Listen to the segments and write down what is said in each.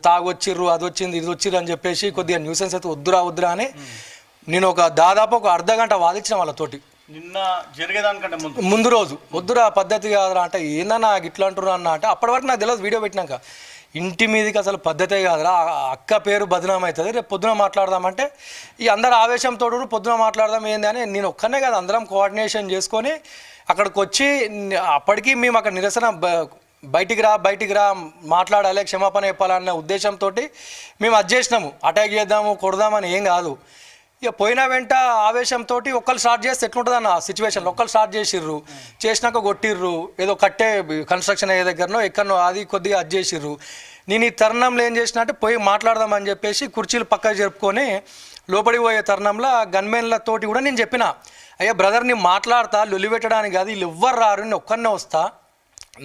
తాగొచ్చిర్రు అది వచ్చింది ఇది వచ్చిర్రు అని చెప్పేసి కొద్దిగా న్యూసెన్స్ అయితే వద్దురా అని నేను దాదాపు ఒక అర్ధ గంట వాదించిన వాళ్ళతోటి. నిన్న జరిగేదానికంటే ముందు రోజు వద్దురా పద్ధతి కాదురా అంటే ఏందన్నా ఇట్లా అంటున్నా అన్న అంటే అప్పటి వరకు నాకు తెలియదు. వీడియో పెట్టినాక ఇంటి మీదకి అసలు పద్ధతే కాదురా, అక్క పేరు బదనాం అవుతుంది, రేపు పొద్దున మాట్లాడదామంటే ఈ అందరు ఆవేశంతో పొద్దున మాట్లాడదాం ఏంది అని నేను ఒక్కనే కాదు అందరం కోఆర్డినేషన్ చేసుకొని అక్కడికి వచ్చి అప్పటికి మేము అక్కడ నిరసన బయటికి రా మాట్లాడాలి క్షమాపణ చెప్పాలన్న ఉద్దేశంతో మేము అది చేసినాము. అటాక్ చేద్దాము కొడదామని ఏం కాదు. ఇక పోయిన వెంట ఆవేశంతో ఒక్కరు స్టార్ట్ చేస్తే ఎట్లుంటుంది అన్న సిచ్యువేషన్. ఒక్కరు స్టార్ట్ చేసిర్రు, చేసినాక కొట్టిర్రు, ఏదో కట్టే కన్స్ట్రక్షన్ అయ్యే దగ్గరనో ఎక్కడనో అది కొద్దిగా అది చేసిర్రు. నేను ఈ తరుణంలో ఏం చేసిన అంటే పోయి మాట్లాడదామని చెప్పేసి కుర్చీలు పక్కకు జరుపుకొని లోపలికి పోయే తరుణంలో గన్మెన్లతోటి కూడా నేను చెప్పిన, అయ్యా బ్రదర్ నేను మాట్లాడతా లొల్లి పెట్టడానికి కాదు, వీళ్ళు ఎవ్వరు రారు, నేను ఒక్కనే వస్తా,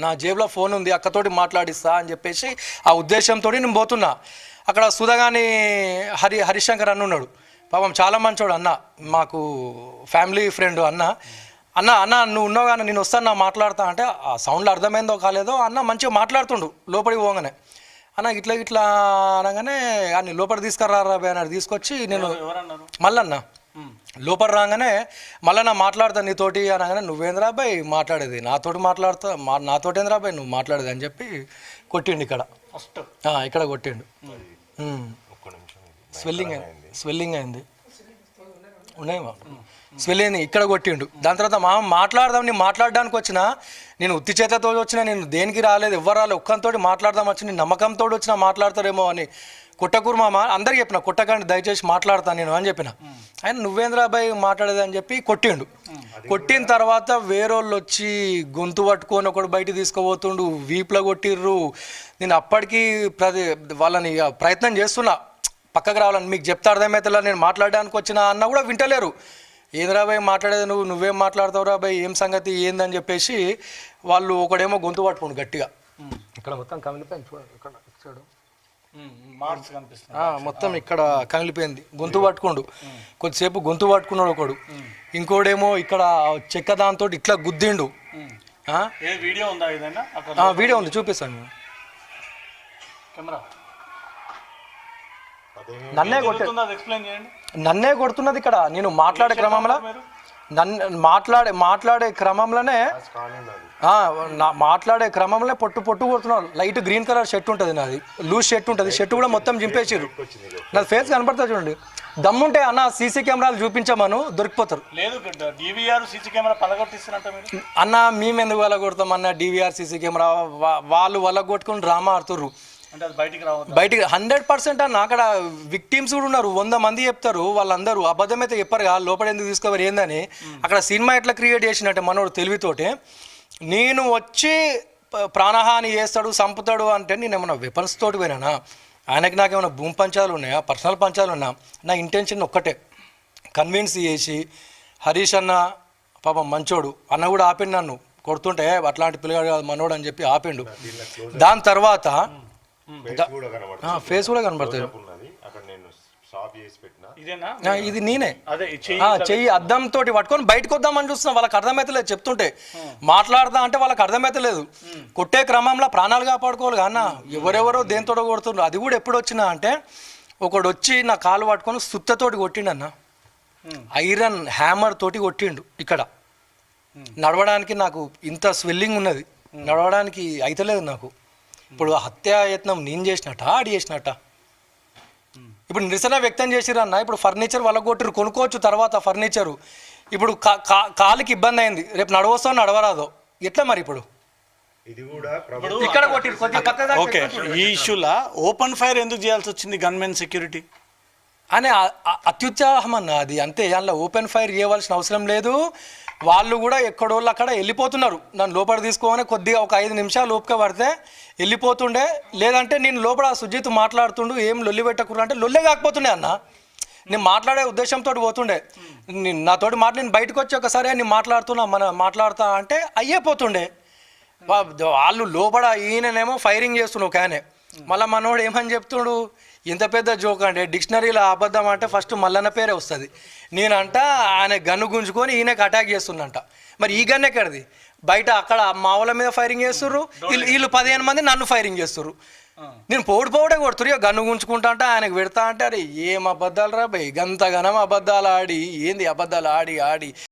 నా జేబులో ఫోన్ ఉంది అక్కతోటి మాట్లాడిస్తా అని చెప్పేసి ఆ ఉద్దేశంతో నేను పోతున్నా. అక్కడ సుధగాని హరిశంకర్ అన్న ఉన్నాడు, పాపం చాలా మంచోడు అన్న, మాకు ఫ్యామిలీ ఫ్రెండ్ అన్న నువ్వు ఉన్నావు కానీ నేను వస్తాను నా మాట్లాడతా అంటే ఆ సౌండ్లో అర్థమైందో కాలేదో అన్న మంచిగా మాట్లాడుతుండు. లోపలికి పోగానే అన్న ఇట్లా అనగానే అన్ని లోపలికి తీసుకురా అన్నారు. తీసుకొచ్చి నేను మళ్ళన్న లోపల రాగానే మళ్ళీ నా మాట్లాడతా నీతోటి అనగానే నువ్వేంద్రా అబ్బాయి మాట్లాడేది నాతోటి నాతోటి ఏంద్రా అబ్బాయి నువ్వు మాట్లాడేది అని చెప్పి కొట్టిండు. ఇక్కడ కొట్టిండు. స్వెల్లింగ్ అయింది ఉన్నాయేమో స్వెల్లింగ్ ఇక్కడ కొట్టిండు. దాని తర్వాత మాట్లాడదాం నేను మాట్లాడడానికి వచ్చిన, నేను ఉత్తి చేతతో వచ్చిన, నేను దేనికి రాలేదు, ఎవ్వరు రాలేదు, ఒక్కంతోటి మాట్లాడదాం వచ్చి నేను నమ్మకంతో వచ్చినా మాట్లాడతారేమో అని కొట్టకూరు మామ అందరికి చెప్పిన, కొట్టకండి దయచేసి మాట్లాడతాను నేను అని చెప్పిన. ఆయన నువ్వేంద్రాబాయ్ మాట్లాడేది అని చెప్పి కొట్టిండు. కొట్టిన తర్వాత వేరోళ్ళు వచ్చి గొంతు పట్టుకొని ఒకడు బయట తీసుకుపోతుండు, వీపులో కొట్టిర్రు. నేను అప్పటికి వాళ్ళని ప్రయత్నం చేస్తున్నా పక్కకు రావాలని, మీకు చెప్తా అర్థమవుతుందా నేను మాట్లాడడానికి వచ్చిన అన్న కూడా వింటలేరు. ఏంద్రాబాయ్ మాట్లాడేది నువ్వేం మాట్లాడతావు రాబాయ్ ఏం సంగతి ఏందని చెప్పేసి వాళ్ళు ఒకడేమో గొంతు పట్టుకోండు గట్టిగా. ఇక్కడ మొత్తం కమిలిపోయింది చూడండి, ఇక్కడ ఇచ్చాడు మొత్తం ఇక్కడ కమిలిపోయింది, గొంతు పట్టుకోండు. కొద్దిసేపు గొంతు పట్టుకున్నాడు ఒకడు, ఇంకోడేమో ఇక్కడ చెక్క దాంతో ఇట్లా గుద్దిండు. వీడియో ఉంది చూపిస్తాను. నన్నే కొడుతున్నది ఇక్కడ. నేను మాట్లాడే క్రమంలో మాట్లాడే క్రమంలో పొట్టు కొడుతున్నాడు. లైట్ గ్రీన్ కలర్ షర్ట్ ఉంటుంది, నాది లూజ్ షర్ట్ ఉంటుంది, షర్ట్ కూడా మొత్తం చింపేసిర్రు. నాది ఫేస్ కనపడుతుంది చూడండి. దమ్ముంటే అన్న సీసీ కెమెరాలు చూపించమను దొరికిపోతారు. అన్న మేము ఎందుకు వలగొడతాం అన్న, డివిఆర్ సీసీ కెమెరా వాళ్ళు వలగొట్టుకుని డ్రామా ఆడుతుర్రు బయటికి 100%. అన్న అక్కడ విక్టిమ్స్ కూడా ఉన్నారు, 100 మంది చెప్తారు, వాళ్ళందరూ అబద్ధం అయితే చెప్పారు కదా, లోపల ఎందుకు తీసుకోవాలి ఏందని. అక్కడ సినిమా ఎట్లా క్రియేట్ చేసినట్టే మనోడు తెలివితోటే. నేను వచ్చి ప్రాణహాని చేస్తాడు చంపుతాడు అంటే నేను ఏమన్నా వెపన్స్ తోటి పోయినా, ఆయనకి నాకేమైనా భూమి పంచాలు ఉన్నాయా పర్సనల్ పంచాలు ఉన్నా, నా ఇంటెన్షన్ ఒక్కటే కన్విన్స్ చేసి హరీష్ అన్న పాపం మంచోడు అన్న కూడా ఆపిండు, నన్ను కొడుతుంటే అట్లాంటి పిల్లగాడు కాదు మనోడు అని చెప్పి ఆపిండు. దాని తర్వాత ఫేస్ కూడా కనబడుతుంది. ఇది నేనే చెయ్యి అద్దంతో పట్టుకొని బయటకు వద్దామని చూస్తున్నా, వాళ్ళకి అర్థమైతలేదు చెప్తుంటే. మాట్లాడదా అంటే వాళ్ళకి అర్థమైతలేదు. కొట్టే క్రమంలో ప్రాణాలు కాపాడుకోవాలి అన్న, ఎవరెవరో దేంతో కొడుతుండ్రు. అది కూడా ఎప్పుడు వచ్చినా అంటే ఒకడు వచ్చి నా కాలు పట్టుకొని సుత్తతోటి కొట్టిండు అన్న, ఐరన్ హ్యామర్ తోటి కొట్టిండు. ఇక్కడ నడవడానికి నాకు ఇంత స్వెల్లింగ్ ఉన్నది, నడవడానికి అయితలేదు నాకు. ఇప్పుడు హత్యాయత్నం నేను చేసినట్ట ఆడి చేసినట్ట. ఇప్పుడు నిరసన వ్యక్తం చేసిరన్న, ఇప్పుడు ఫర్నిచర్ వాళ్ళగొట్టిరు కొనుక్కోవచ్చు తర్వాత ఫర్నిచరు. ఇప్పుడు కాలుకి ఇబ్బంది అయింది, రేపు నడవస్తో నడవరాదో ఎట్లా మరి. ఇప్పుడు ఇక్కడ కొట్టిరు. ఓకే, ఈ ఇష్యూలా ఓపెన్ ఫైర్ ఎందుకు చేయాల్సి వచ్చింది గన్మెన్ సెక్యూరిటీ అనే అత్యుత్సాహం అన్న, అది అంతే. అందులో ఓపెన్ ఫైర్ చేయవలసిన అవసరం లేదు. వాళ్ళు కూడా ఎక్కడోళ్ళు అక్కడ వెళ్ళిపోతున్నారు, నన్ను లోపల తీసుకోమని కొద్దిగా ఒక 5 నిమిషాలు ఓపిక పడితే వెళ్ళిపోతుండే. లేదంటే నేను లోపల సుజిత్ మాట్లాడుతుండు ఏం లొల్లి పెట్టకురా అంటే లొల్లే కాకపోతుండే అన్న, నేను మాట్లాడే ఉద్దేశంతో పోతుండే. నాతోటి నేను బయటకు వచ్చి ఒకసారి నేను మాట్లాడుతా అంటే అయ్యేపోతుండే. వాళ్ళు లోపల ఈయననేమో ఫైరింగ్ చేస్తుండు ఒక ఆయనే. మళ్ళీ మనోడు ఏమని చెప్తుండు, ఇంత పెద్ద జోక్ అంటే డిక్షనరీలో అబద్ధం అంటే ఫస్ట్ మల్లన్న పేరే వస్తుంది. నేనంట ఆయన గన్ను గుంజుకొని ఈయనకి అటాక్ చేస్తుండంట. మరి ఈ గన్ ఎక్కడిది? బయట అక్కడ మా వాళ్ళ మీద ఫైరింగ్ చేస్తుర్రు, వీళ్ళు 15 మంది నన్ను ఫైరింగ్ చేస్తుర్రు. నేను పోడే కొడుతురు ఇక గన్ను గుంచుకుంటా అంటే ఆయనకు పెడతా అంటే అరే ఏం అబద్ధాలు రా భయ్ గంతగనం అబద్ధాలు ఆడి ఏంది అబద్ధాలు ఆడి